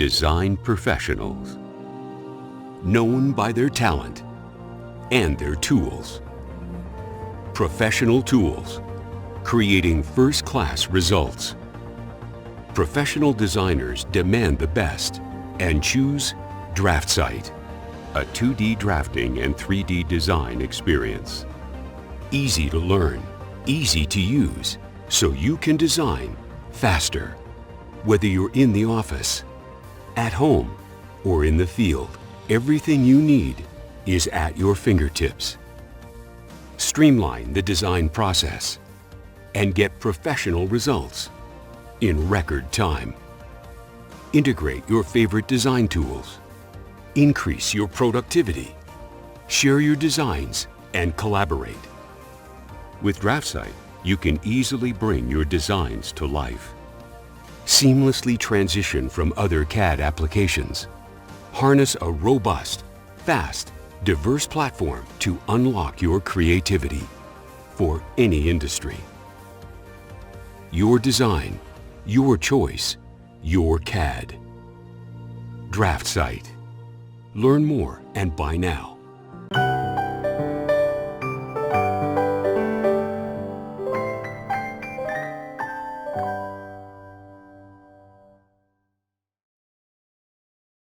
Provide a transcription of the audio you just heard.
design professionals, known by their talent and their tools. Professional tools, creating first-class results. Professional designers demand the best and choose DraftSight, a 2D drafting and 3D design experience. Easy to learn, easy to use, so you can design faster. Whether you're in the office, at home, or in the field, everything you need is at your fingertips. Streamline the design process and get professional results in record time. Integrate your favorite design tools. Increase your productivity. Share your designs and collaborate. With DraftSight, you can easily bring your designs to life. Seamlessly transition from other CAD applications. Harness a robust, fast, diverse platform to unlock your creativity for any industry. Your design, your choice, your CAD. DraftSight. Learn more and buy now.